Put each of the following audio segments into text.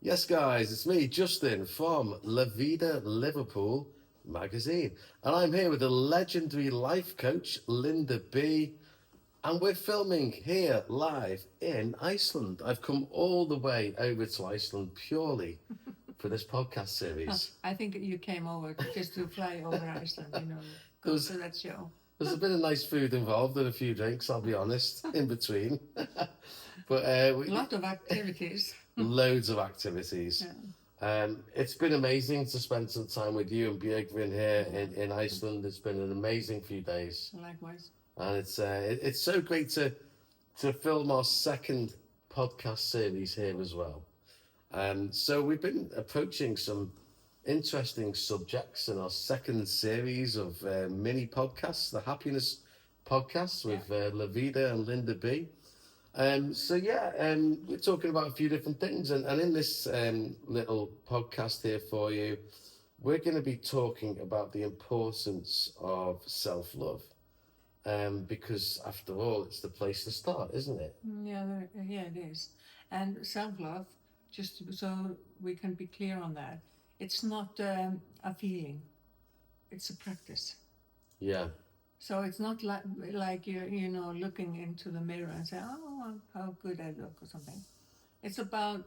Yes, guys, it's me, Justin, from Vida Liverpool magazine. And I'm here with the legendary life coach, Linda B. And we're filming here live in Iceland. I've come all the way over to Iceland purely for this podcast series. I think you came over just to fly over Iceland, go to that show. There's a bit of nice food involved and a few drinks, I'll be honest, in between. But a lot of activities. Loads of activities. Yeah. It's been amazing to spend some time with you and Björgvin here in Iceland. It's been an amazing few days. Likewise. And it's so great to film our second podcast series here as well. So we've been approaching some interesting subjects in our second series of mini podcasts, the Happiness Podcast with La Vida and Linda B. We're talking about a few different things, and in this little podcast here for you, we're going to be talking about the importance of self-love, because after all, it's the place to start, isn't it? Yeah, it is. And self-love, just so we can be clear on that, it's not a feeling, it's a practice. Yeah. So it's not like you're looking into the mirror and say, oh, how good I look or something. It's about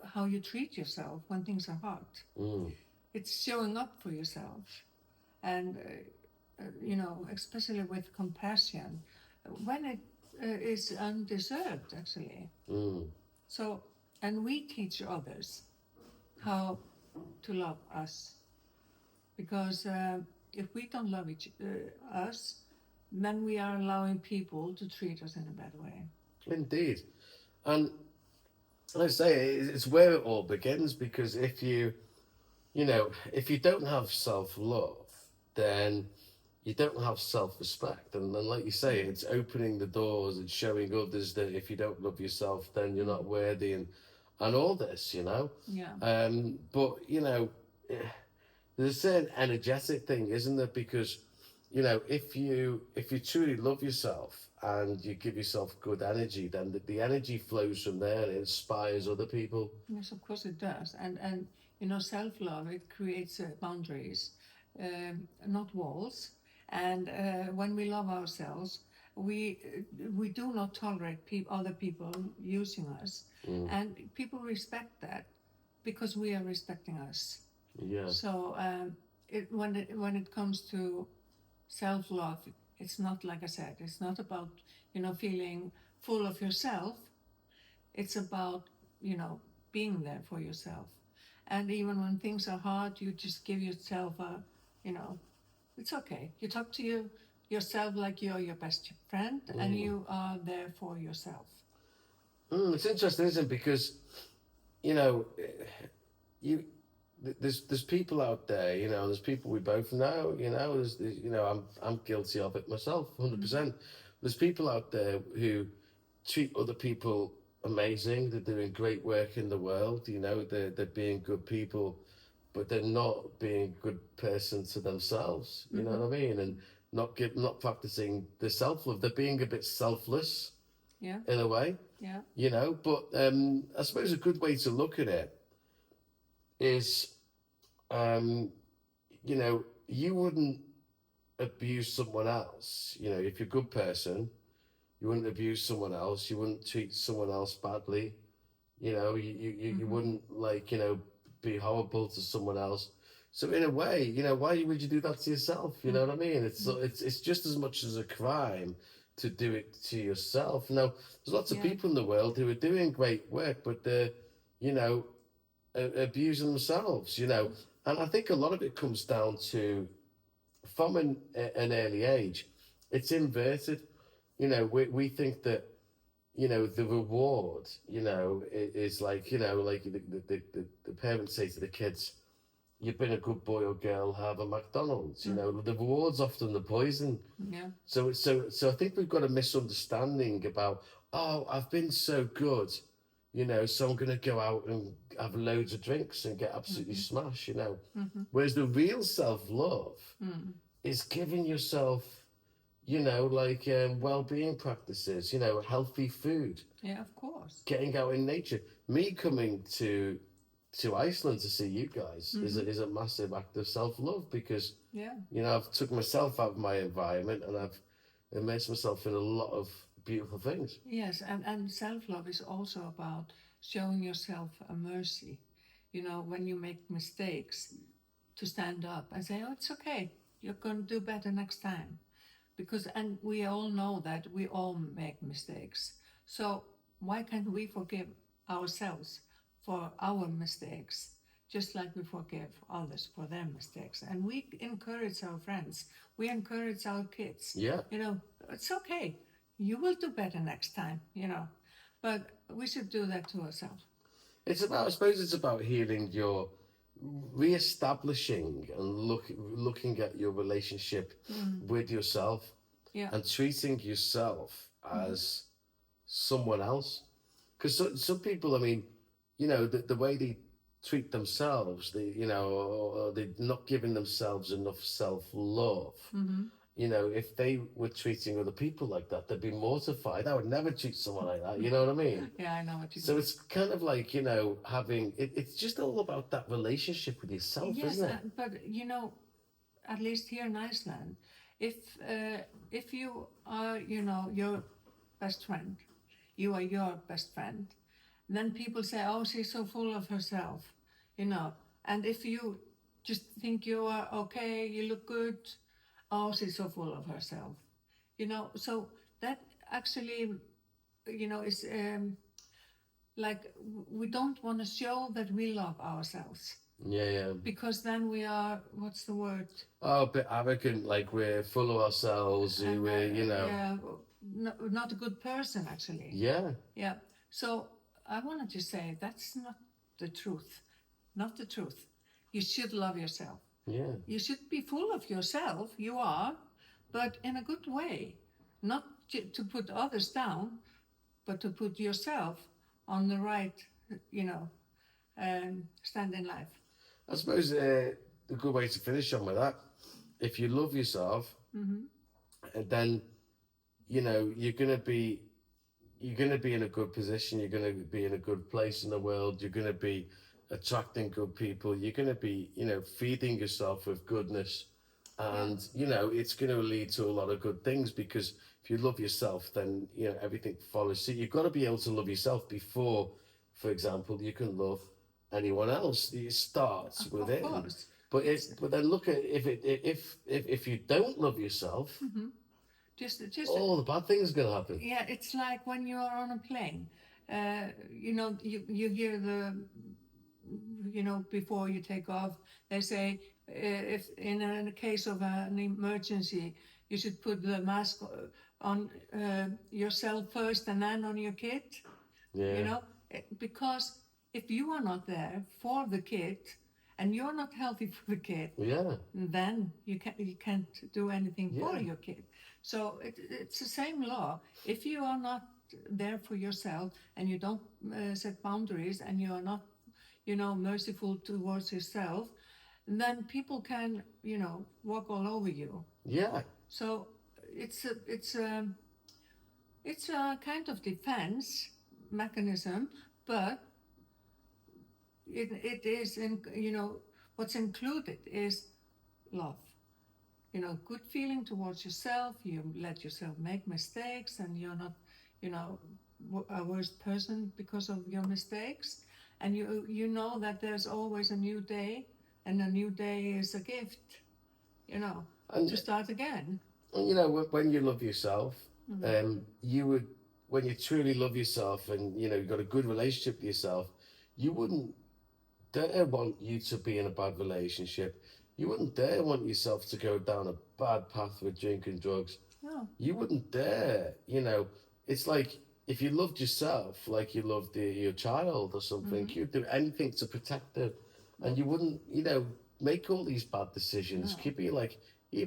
how you treat yourself when things are hard. It's showing up for yourself, and especially with compassion when it is undeserved, actually. So, and we teach others how to love us, because if we don't love us, then we are allowing people to treat us in a bad way. Indeed. And like I say, it's where it all begins, because if you don't have self-love, then you don't have self-respect. And then, like you say, it's opening the doors and showing others that if you don't love yourself, then you're not worthy and all this, Yeah. But, there's a certain energetic thing, isn't there? Because, if you truly love yourself and you give yourself good energy, then the energy flows from there and it inspires other people. Yes, of course it does. And self-love, it creates boundaries, not walls. And when we love ourselves, we do not tolerate other people using us. And people respect that because we are respecting us. Yeah. So when it comes to self-love, it's not, like I said, it's not about feeling full of yourself. It's about being there for yourself. And even when things are hard, you just give yourself it's okay. You talk to yourself like you're your best friend, and you are there for yourself. It's interesting, isn't it? Because there's people out there, there's people we both know, I'm guilty of it myself, 100%. There's people out there who treat other people amazing. They're doing great work in the world, they're being good people, but they're not being a good person to themselves, you know what I mean? And not practicing the self-love. They're being a bit selfless, in a way, but I suppose a good way to look at it is, you wouldn't abuse someone else. If you're a good person, you wouldn't abuse someone else. You wouldn't treat someone else badly. You wouldn't be horrible to someone else. So in a way, why would you do that to yourself? You know what I mean? It's just as much as a crime to do it to yourself. Now, there's lots of people in the world who are doing great work, but they're, abusing themselves, And I think a lot of it comes down to, from an early age, it's inverted. We think that, the reward, is like, like the parents say to the kids, you've been a good boy or girl, have a McDonald's. The reward's often the poison. Yeah. So I think we've got a misunderstanding about, I've been so good, so I'm going to go out and have loads of drinks and get absolutely smashed, Whereas the real self-love is giving yourself, well-being practices, healthy food. Yeah, of course. Getting out in nature. me coming to Iceland to see you guys is a massive act of self-love, because Yeah. I've took myself out of my environment and I've immersed myself in a lot of beautiful things. Yes, and self-love is also about showing yourself a mercy. When you make mistakes, to stand up and say, "Oh, it's okay. You're going to do better next time." And we all know that we all make mistakes. So why can't we forgive ourselves for our mistakes, just like we forgive others for their mistakes? And we encourage our friends, we encourage our kids. Yeah. It's okay. You will do better next time, But we should do that to ourselves. I suppose it's about healing your, re-establishing and looking at your relationship with yourself, Yeah. and treating yourself as someone else. Because some people, I mean, the way they treat themselves, or they're not giving themselves enough self-love. If they were treating other people like that, they'd be mortified. I would never treat someone like that. You know what I mean? Yeah, I know what you mean. So it's kind of like, having, it's just all about that relationship with yourself, Yes, isn't it? but at least here in Iceland, if you are, your best friend, you are your best friend, then people say, "Oh, she's so full of herself," And if you just think you are okay, you look good, "Oh, she's so full of herself," So that actually, is like we don't want to show that we love ourselves. Yeah, yeah. Because then we are, what's the word? Oh, a bit arrogant, like we're full of ourselves, we're, Yeah, not a good person, actually. Yeah. Yeah. So I wanted to say that's not the truth. Not the truth. You should love yourself. Yeah. You should be full of yourself. You are, but in a good way. Not to put others down, but to put yourself on the right, stand in life. I suppose a good way to finish on with that, if you love yourself, then you're gonna be in a good position. You're gonna be in a good place in the world. You're gonna be attracting good people. You're gonna be feeding yourself with goodness, and it's gonna lead to a lot of good things, because if you love yourself, then everything follows. So you've got to be able to love yourself before, for example, you can love anyone else. It starts with it. But then look at if you don't love yourself, just all the bad things are gonna happen. Yeah, it's like when you are on a plane. You hear the before you take off, they say if in a case of an emergency, you should put the mask on yourself first and then on your kid. Yeah. Because if you are not there for the kid and you're not healthy for the kid, then you can't do anything for your kid. So it's the same law. If you are not there for yourself and you don't set boundaries and you are not, merciful towards yourself, then people can, walk all over you. Yeah. So it's a kind of defense mechanism, but it is what's included is love. Good feeling towards yourself. You let yourself make mistakes, and you're not, a worse person because of your mistakes. And you know that there's always a new day, and a new day is a gift, to start again. And when you love yourself, when you truly love yourself, and you've got a good relationship with yourself, you wouldn't dare want you to be in a bad relationship. You wouldn't dare want yourself to go down a bad path with drinking drugs. No. You wouldn't dare. It's like if you loved yourself like you loved your child or something, you'd do anything to protect them, and you wouldn't, make all these bad decisions. No. You'd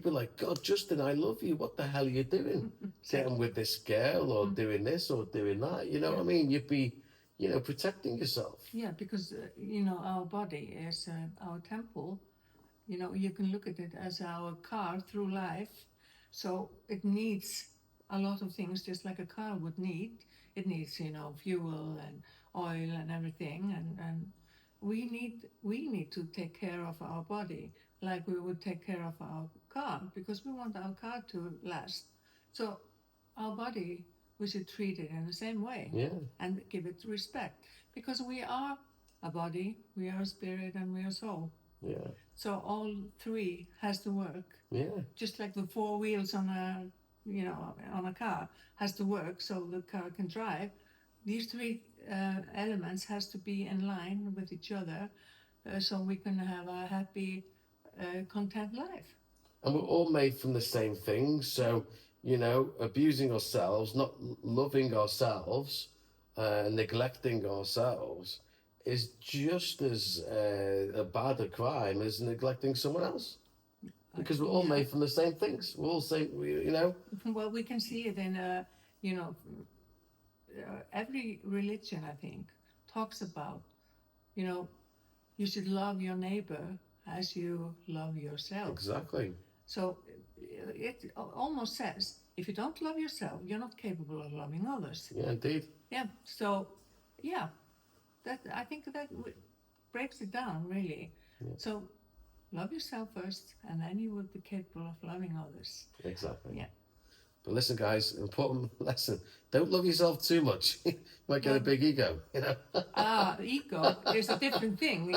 be like, God, Justin, I love you. What the hell are you doing? Getting with this girl or doing this or doing that? What I mean? You'd be, protecting yourself. Yeah, because, our body is our temple. You can look at it as our car through life. So it needs a lot of things, just like a car would need. It needs, fuel and oil and everything, and we need to take care of our body like we would take care of our car, because we want our car to last. So our body, we should treat it in the same way. Yeah. And give it respect, because we are a body, we are a spirit, and we are soul. Yeah. So all three has to work. Yeah. Just like the four wheels on a car has to work so the car can drive. These three elements has to be in line with each other, so we can have a happy, content life. And we're all made from the same thing. So, abusing ourselves, not loving ourselves, neglecting ourselves is just as bad a crime as neglecting someone else. Because we're all made from the same things. We're all same, Well, we can see it in, every religion, I think, talks about, you should love your neighbor as you love yourself. Exactly. So it almost says, if you don't love yourself, you're not capable of loving others. Yeah, indeed. Yeah. So, yeah, I think that breaks it down, really. Yeah. So love yourself first, and then you will be capable of loving others. Exactly. Yeah. But listen, guys, important lesson. Don't love yourself too much. You might get a big ego, Ego is a different thing,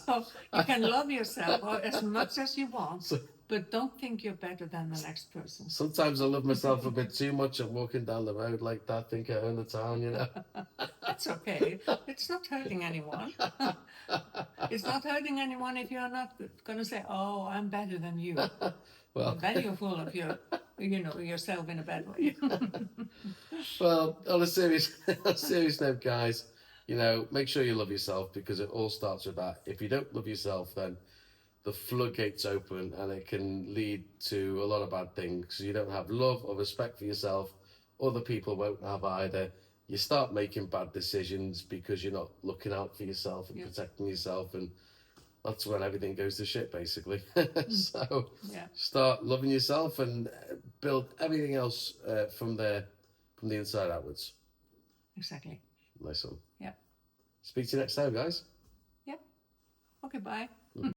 So you can love yourself as much as you want, but don't think you're better than the next person. Sometimes I love myself a bit too much. I'm walking down the road like that, think I own the town, That's okay. It's not hurting anyone. It's not hurting anyone if you're not going to say, oh, I'm better than you. Well, then you're full of yourself in a bad way. Well, on a serious note, guys, make sure you love yourself, because it all starts with that. If you don't love yourself, then the floodgates open and it can lead to a lot of bad things. You don't have love or respect for yourself. Other people won't have either. You start making bad decisions because you're not looking out for yourself and protecting yourself, and that's when everything goes to shit, basically. So start loving yourself and build everything else from the inside outwards. Exactly. Nice one. Yeah. Speak to you next time, guys. Yep. Okay, bye.